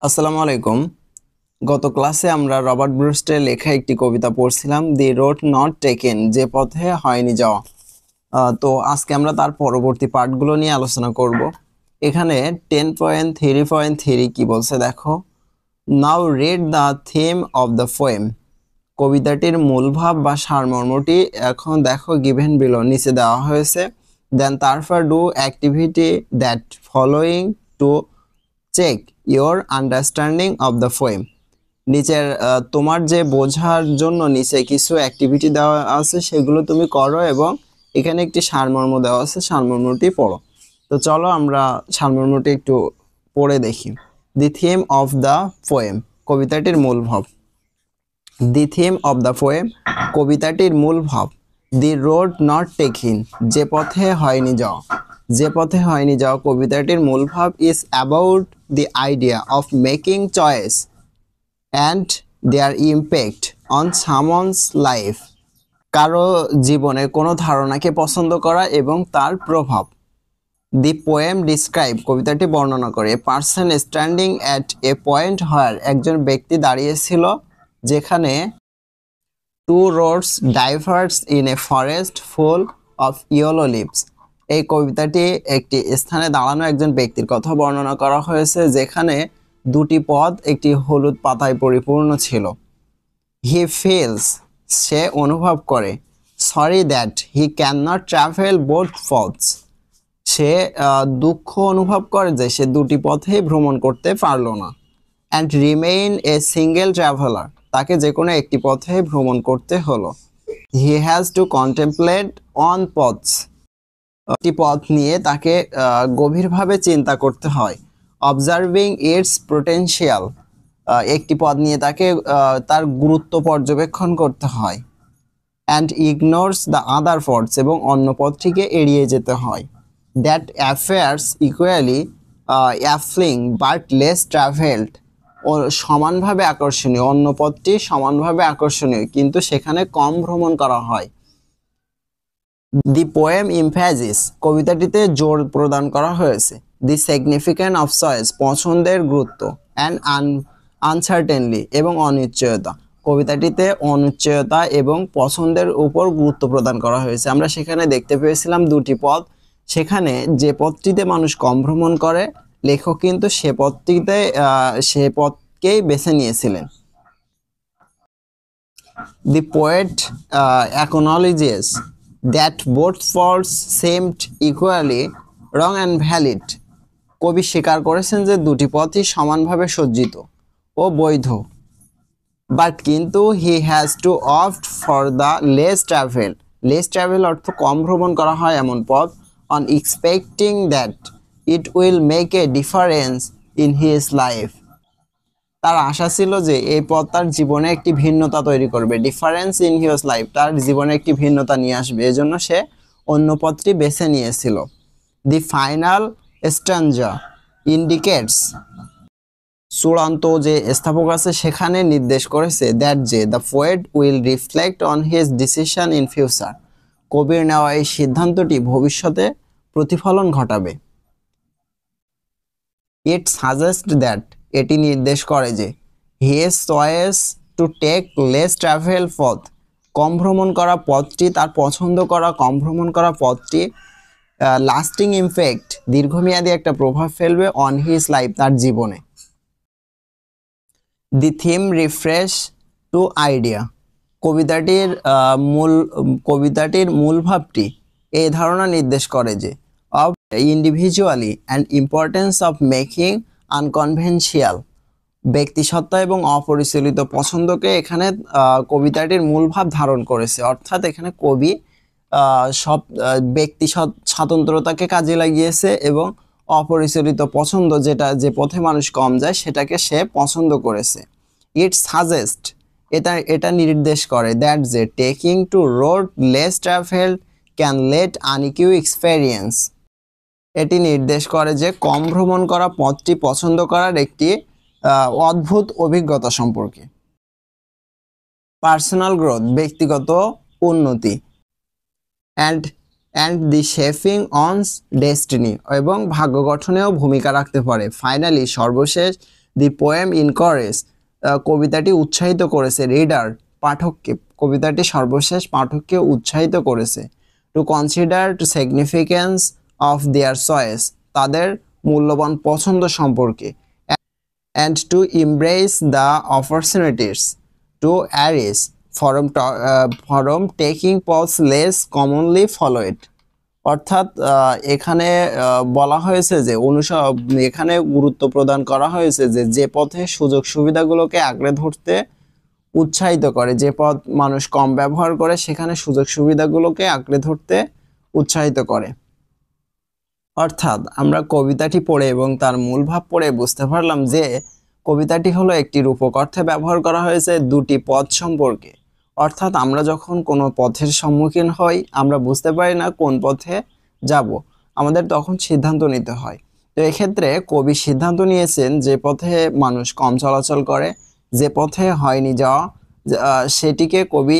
আসসালামু আলাইকুম। গত ক্লাসে আমরা রবার্ট ব্রুস্টের লেখা একটি কবিতা পড়ছিলাম, দি রোড নট টেকেন, যে পথে হয়নি যাওয়া। তো আজকে আমরা তার পরবর্তী পার্টগুলো নিয়ে আলোচনা করব। এখানে 10.3.3 কি বলছে দেখো। Now read the theme of the poem. কবিতাটির মূল ভাব বা সারমর্মটি এখন দেখো, গিভেন বিলো, নিচে দেওয়া হয়েছে। দেন তারপর do activity that following to check your understanding of the poem. নিচের তোমার যে বোঝার জন্য নিচে কিছু অ্যাক্টিভিটি দেওয়া আছে সেগুলো তুমি করো, এবং এখানে একটি সারমর্ম দেওয়া আছে, সারমর্মটি পড়ো। তো চলো আমরা সারমর্মটি একটু পড়ে দেখি। The theme of the poem, কবিতাটির মূল ভাব। The theme of the poem, কবিতাটির মূল ভাব। দি রোড নট টেকিং, যে পথে হয়নি যাওয়া। যে পথে হয়নি যাওয়া কবিতাটির মূল ভাব is about the idea of making choice and their impact on someone's life. কারো জীবনে কোনো ধারণাকে পছন্দ করা এবং তার প্রভাব। দি পোয়েম ডিসক্রাইব, কবিতাটি বর্ণনা করে, a person standing at a point where, একজন ব্যক্তি দাঁড়িয়েছিল যেখানে two roads diverse in a forest full of yellow leaves. এই কবিতাটি একটি স্থানে দাঁড়ানো একজন ব্যক্তির কথা বর্ণনা করা হয়েছে যেখানে দুটি পথ একটি হলুদ পাতায় পরিপূর্ণ ছিল। হি ফিলস, সে অনুভব করে। Sorry that he can not travel both paths, সে দুঃখ অনুভব করে যে সে দুটি পথেই ভ্রমণ করতে পারল না। And remain a single traveller, তাকে যে কোনো একটি পথে ভ্রমণ করতে হলো। He has to contemplate on pothos, একটি পথ নিয়ে তাকে গভীরভাবে চিন্তা করতে হয়। অবজার্ভিং ইটস পোটেনশিয়াল, একটি পথ নিয়ে তাকে তার গুরুত্ব পর্যবেক্ষণ করতে হয়। And ignores the other paths, এবং অন্য পথটিকে এড়িয়ে যেতে হয়। That appears equally appealing but less travelled, ও সমানভাবে আকর্ষণীয়, অন্য পথটি সমানভাবে আকর্ষণীয় কিন্তু সেখানে কম ভ্রমণ করা হয়। দি পোয়েম ইমফ্যাসিস, কবিতাটিতে জোর প্রদান করা হয়েছে। দি সিগনিফিক্যান্স অফ চয়েস, পছন্দের গুরুত্ব। অ্যান্ড আনসার্টেনলি, এবং অনিশ্চয়তা। কবিতাটিতে অনিশ্চয়তা এবং পছন্দের উপর গুরুত্ব প্রদান করা হয়েছে। আমরা সেখানে দেখতে পেয়েছিলাম দুটি পথ, সেখানে যে পথটিতে মানুষ কম ভ্রমণ করে লেখক কিন্তু সে পথকেই বেছে নিয়েছিলেন। The poet acknowledges that both paths seemed equally wrong and valid. কবি স্বীকার করেছেন যে দুটি পথই সমানভাবে সজ্জিত ও বৈধ। বাট কিন্তু he has to opt for the less travel. less travel অর্থ কম ভ্রমণ করা হয় এমন পথ, on expecting that it will make a difference in his life. তার আশা ছিল যে এই পথ তার জীবনে একটি ভিন্নতা তৈরি করবে, ডিফারেন্স ইন হিজ লাইফ, তার জীবনে একটি ভিন্নতা নিয়ে আসবে, এজন্য সে অন্য পথটি বেছে নিয়েছিল। দি ফাইনাল স্ট্যানজা ইন্ডিকেটস, চূড়ান্ত যে স্থাপক আছে সেখানে নির্দেশ করেছে দ্যাট যে the poet will reflect on his decision in future, কবির নেওয়া এই সিদ্ধান্তটি ভবিষ্যতে প্রতিফলন ঘটাবে। ইট সাজেস্ট দ্যাট, এটি নির্দেশ করে যে his choice to take less travel পথ, কম ভ্রমণ করা পথটি, তার পছন্দ করা কম ভ্রমণ করা পথটি লাস্টিং ইমপ্যাক্ট, দীর্ঘমেয়াদী একটা প্রভাব ফেলবে অন হিজ লাইফ, তার জীবনে। The theme refers to idea, কবিতাটির মূল ভাবটি এই ধারণা নির্দেশ করে যে of individually and importance of making unconventional, ব্যক্তিসত্তা এবং অপরিচালিত পছন্দকে এখানে কবিতাটির মূল ভাব ধারণ করেছে। অর্থাৎ এখানে কবি সব ব্যক্তি স্বাতন্ত্রতাকে কাজে লাগিয়েছে এবং অপরিচালিত পছন্দ, যেটা যে পথে মানুষ কম যায় সেটাকে সে পছন্দ করেছে। ইট সাজেস্ট, এটা নির্দেশ করে দ্যাট যে taking two road less travelled can lead unique experience, এটি নির্দেশ করে যে কম ভ্রমণ করা পথটি পছন্দ করার একটি অদ্ভুত অভিজ্ঞতা সম্পর্কে। পার্সোনাল গ্রোথ, ব্যক্তিগত উন্নতি। And the shaping one's destiny, এবং ভাগ্য গঠনেও ভূমিকা রাখতে পারে। ফাইনালি, সর্বশেষ, দি পোয়েম ইনকারেজ, কবিতাটি উৎসাহিত করেছে রিডার, পাঠককে, কবিতাটি সর্বশেষ পাঠককে উৎসাহিত করেছে two consider to significance of their choice, তাদের মূল্যবান পছন্দ সম্পর্কে, and to embrace the opportunities to arise from taking paths less commonly followed. অর্থাৎ এখানে বলা হয়েছে যে এখানে গুরুত্ব প্রদান করা হয়েছে যে যে পথে সুযোগ সুবিধাগুলোকে আঁকড়ে ধরতে উৎসাহিত করে, যে পথ মানুষ কম ব্যবহার করে সেখানে সুযোগ সুবিধাগুলোকে আঁকড়ে ধরতে উৎসাহিত করে। অর্থাৎ আমরা কবিতাটি পড়ে এবং তার মূল ভাব পড়ে বুঝতে পারলাম যে কবিতাটি হলো একটি রূপক অর্থে ব্যবহার করা হয়েছে দুটি পথ সম্পর্কে। অর্থাৎ আমরা যখন কোনো পথের সম্মুখীন হই, আমরা বুঝতে পারি না কোন পথে যাব, আমাদের তখন সিদ্ধান্ত নিতে হয়। তো এক্ষেত্রে কবি সিদ্ধান্ত নিয়েছেন যে পথে মানুষ কম চলাচল করে, যে পথে হয়নি যাওয়া, সেটিকে কবি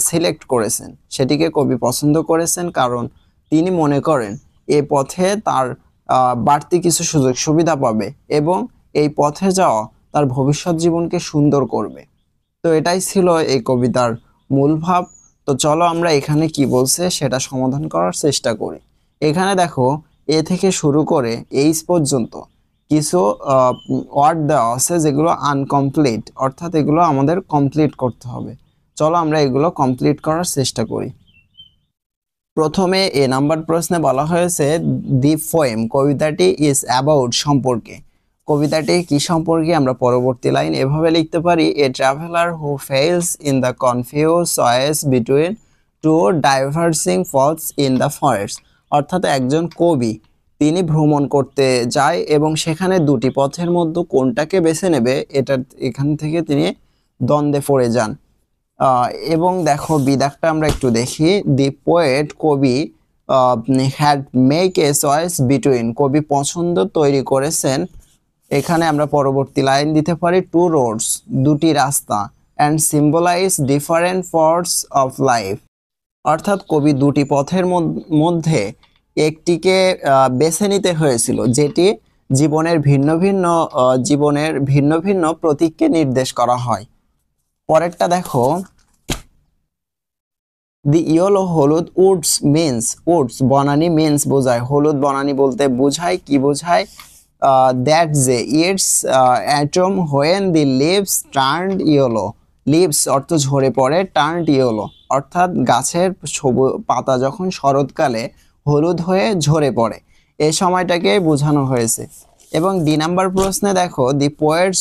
সিলেক্ট করেছেন, সেটিকে কবি পছন্দ করেছেন, কারণ তিনি মনে করেন এই পথে তার বাড়তি কিছু সুযোগ সুবিধা পাবে এবং এই পথে যাওয়া তার ভবিষ্যৎ জীবনকে সুন্দর করবে। তো এটাই ছিল এই কবিতার মূল ভাব। তো চলো আমরা এখানে কি বলছে সেটা সমাধান করার চেষ্টা করি। এখানে দেখো এ থেকে শুরু করে এইচ পর্যন্ত কিছু ওয়ার্ড দেওয়া আছে যেগুলো আনকমপ্লিট, অর্থাৎ এগুলো আমাদের কমপ্লিট করতে হবে। চলো আমরা এগুলো কমপ্লিট করার চেষ্টা করি। প্রথমে এ নাম্বার প্রশ্নে বলা হয়েছে দি পোয়েম, কবিতাটি ইজ অ্যাবাউট সম্পর্কে, কবিতাটি কি সম্পর্কে? আমরা পরবর্তী লাইন এভাবে লিখতে পারি, a traveller who fails in the confuse choice between two diverging paths in the forest, অর্থাৎ একজন কবি তিনি ভ্রমণ করতে যায় এবং সেখানে দুটি পথের মধ্যে কোনটাকে বেছে নেবে এখান থেকে তিনি দ্বন্দ্বে পড়ে যান। এবং দেখো বিদাকটা আমরা একটু দেখি, দি পোয়েট, কবি had make a choice between, কবি পছন্দ তৈরি করেছেন, এখানে আমরা পরবর্তী লাইন দিতে পারি টু রোডস, দুটি রাস্তা, and symbolize different parts of life, অর্থাৎ কবি দুটি পথের মধ্যে একটিকে বেছে নিতে হয়েছিল যেটি জীবনের ভিন্ন ভিন্ন প্রতীককে নির্দেশ করা হয়। পরেরটা দেখো, দি ইয়েলো, হলুদ, উডস মিন্স, উডস বনানী, মিন্স বোঝায়, হলুদ বনানী বলতে বোঝায় কি বোঝায়? দ্যাট যে it's autumn when the leaves turned yellow, leaves অর্থ ঝরে পড়ে, টার্নড ইয়েলো অর্থাৎ গাছের পাতা যখন শরৎকালে হলুদ হয়ে ঝরে পড়ে, এই সময়টাকে বোঝানো হয়েছে। এবং ডি নাম্বার প্রশ্নে দেখো, দি poet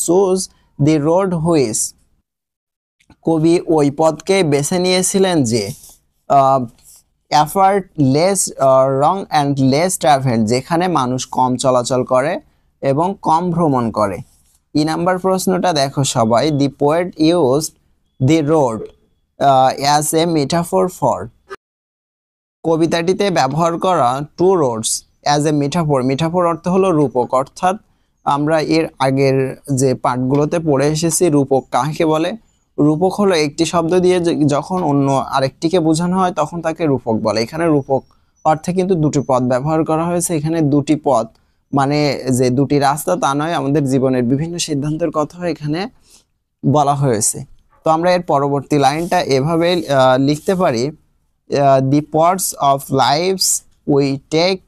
choose the road which, কবি ওই পথকে বেছে নিয়েছিলেন যে effort less wrong and less travel, যেখানে মানুষ কম চলাচল করে এবং কম ভ্রমণ করে। ই নাম্বার প্রশ্নটা দেখো সবাই, the poet use the road as a metaphor for, কবিতাটিতে ব্যবহার করা two roads as a metaphor, metaphor অর্থ হলো রূপক, অর্থাৎ আমরা এর আগের যে পাঠগুলোতে পড়ে এসেছি রূপক কাকে বলে? রূপক হলো একটি শব্দ দিয়ে যখন অন্য আরেকটিকে বোঝানো হয় তখন তাকে রূপক বলে। এখানে রূপক অর্থে কিন্তু দুটি পদ ব্যবহার করা হয়েছে, এখানে দুটি পদ মানে যে দুটি রাস্তা তা নয়, আমাদের জীবনের বিভিন্ন সিদ্ধান্তের কথা এখানে বলা হয়েছে। তো আমরা এর পরবর্তী লাইনটা এভাবে লিখতে পারি, the parts of life's we take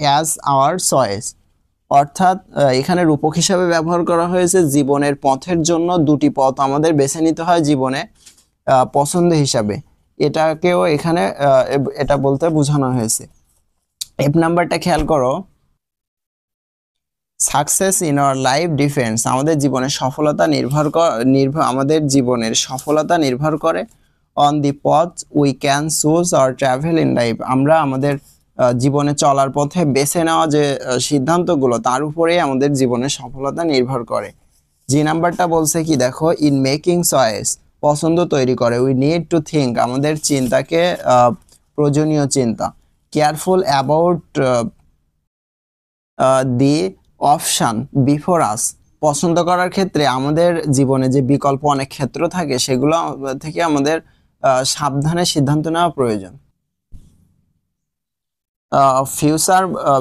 as our choice, অর্থাৎ এখানে রূপক হিসাবে ব্যবহার করা হয়েছে জীবনের পথের জন্য দুটি পথ আমাদের বেছে নিতে হয় জীবনে পছন্দ হিসাবে, এটাকেও এখানে এটা বলতে বোঝানো হয়েছে। এফ নাম্বারটা খেয়াল করো, success in our life depends, আমাদের জীবনের সফলতা নির্ভর করে অন দি পথ we can choose or travel in life, আমরা আমাদের জীবনে চলার পথে বেছে নেওয়া যে সিদ্ধান্তগুলো তার উপরেই আমাদের জীবনের সফলতা নির্ভর করে। জি নাম্বারটা বলছে কি দেখো, ইন মেকিং চয়েস, পছন্দ তৈরি করে, উই নিড টু থিঙ্ক, আমাদের চিন্তাকে প্রয়োজনীয় চিন্তা, careful about the option before us, পছন্দ করার ক্ষেত্রে আমাদের জীবনে যে বিকল্প অনেক ক্ষেত্র থাকে সেগুলো থেকে আমাদের সাবধানে সিদ্ধান্ত নেওয়া প্রয়োজন।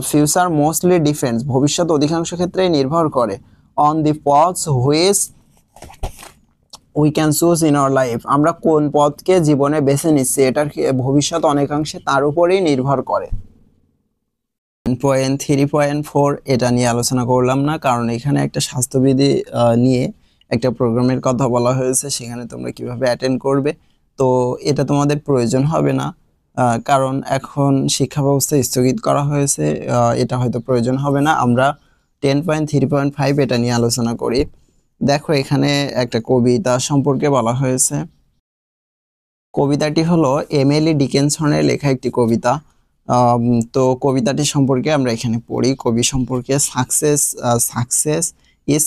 ফিউচার মোস্টলি ডিফেন্স, ভবিষ্যৎ অধিকাংশ ক্ষেত্রেই নির্ভর করে on the pothos which we can choose in our life, আমরা কোন পথকে জীবনে বেছে নিচ্ছি এটার ভবিষ্যৎ অনেকাংশে তার উপরেই নির্ভর করে। 3.4 এটা নিয়ে আলোচনা করলাম না, কারণ এখানে একটা স্বাস্থ্যবিধি নিয়ে একটা প্রোগ্রামের কথা বলা হয়েছে, সেখানে তোমরা কিভাবে অ্যাটেন্ড করবে, তো এটা তোমাদের প্রয়োজন হবে না, কারণ এখন শিক্ষা ব্যবস্থা স্থগিত করা হয়েছে, এটা হয়তো প্রয়োজন হবে না। আমরা 10.3.5 এটা নিয়ে আলোচনা করি। দেখো এখানে একটা কবিতা সম্পর্কে বলা হয়েছে। কবিতাটি হলো এমিলি ডিকিনসনের লেখা একটি কবিতা। তো কবিতাটি সম্পর্কে আমরা এখানে পড়ি। কবি সম্পর্কে সাকসেস ইজ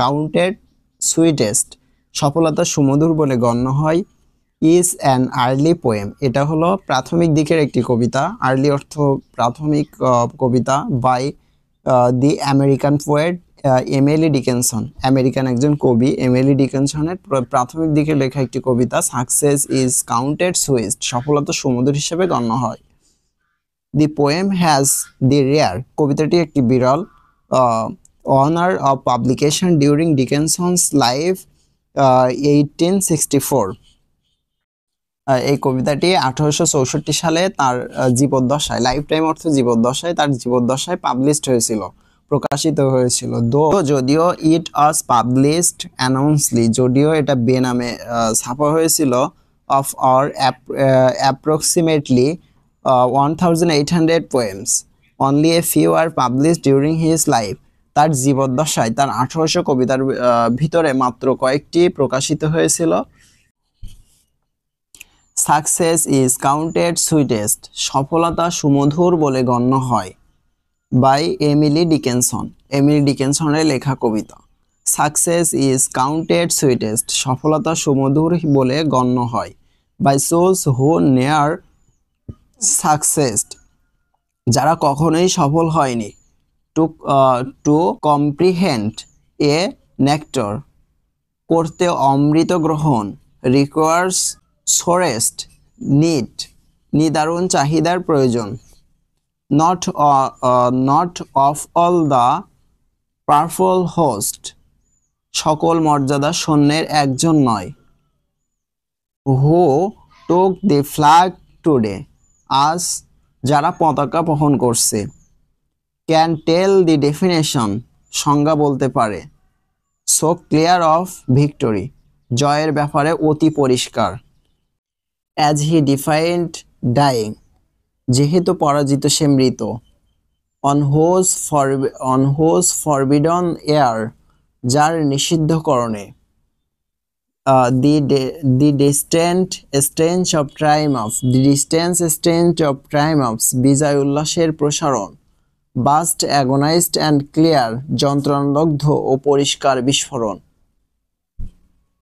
কাউন্টেড সুইটেস্ট, সফলতা সুমধুর বলে গণ্য হয়। ইজ অ্যান আর্লি পোয়েম, এটা হলো প্রাথমিক দিকের একটি কবিতা। আর্লি অর্থ প্রাথমিক কবিতা। By the American poet Emily Dickinson, American একজন কবি এমিলি ডিকিনসনের প্রাথমিক দিকে লেখা একটি কবিতা। সাকসেস ইজ কাউন্টেড সুইট, সফলতা সুমধুর হিসেবে গণ্য হয়। The poem has the rare, কবিতাটি একটি বিরল honour of publication during Dickinson's life 1864। এই কবিতাটি 1864 সালে তার জীবদ্দশায়, লাইফ টাইম অর্থ জীবদ্দশায়, তার জীবদ্দশায় পাবলিশড হয়েছিল, প্রকাশিত হয়েছিল। যদিও ইট ওয়াজ পাবলিশড অ্যানাউন্সলি, যদিও এটা বেনামে ছাপা হয়েছিল, of or approximately 1800 poems, only a few are published during his life, তার জীবদ্দশায় তার 1800 কবিতার ভিতরে মাত্র কয়েকটি প্রকাশিত হয়েছিল। সাকসেস ইজ কাউন্টেড সুইটেস্ট, সফলতা সুমধুর বলে গণ্য হয়। বাই এমিলি ডিকিনসন, এমিলি ডিকিনসনের লেখা কবিতা। সাকসেস ইজ কাউন্টেড সুইটেস্ট, সফলতা সুমধুর বলে গণ্য হয়। বাই সোজ হু নেয়ার সাকসেসড, যারা কখনোই সফল হয়নি। টু কম্প্রিহেন্ড এ নেক্টর, করতে অমৃত গ্রহণ। রিকোয়ার্স সোরেস্ট নিড, নিদারুণ চাহিদার প্রয়োজন। Not of all the powerful host, সকল মর্যাদা সৈন্যের একজন নয়। হু টুক দি ফ্ল্যাগ টুডে, আজ যারা পতাকা বহন করছে। ক্যান টেল দি ডেফিনেশন, সংজ্ঞা বলতে পারে। সো ক্লিয়ার অফ ভিক্টোরি, জয়ের ব্যাপারে অতি পরিষ্কার। অ্যাজ হি ডিফাইন্ড ডাইং, যেহেতু পরাজিত সে মৃত। অন হোজ ফরবিডন এয়ার, যার নিষিদ্ধকরণে। The distant strains of triumph, the distance strains of triumphs, বিজয় উল্লাসের প্রসারণ। বাস্ট অ্যাগোনাইজড অ্যান্ড ক্লিয়ার, যন্ত্রণাদগ্ধ ও পরিষ্কার বিস্ফোরণ।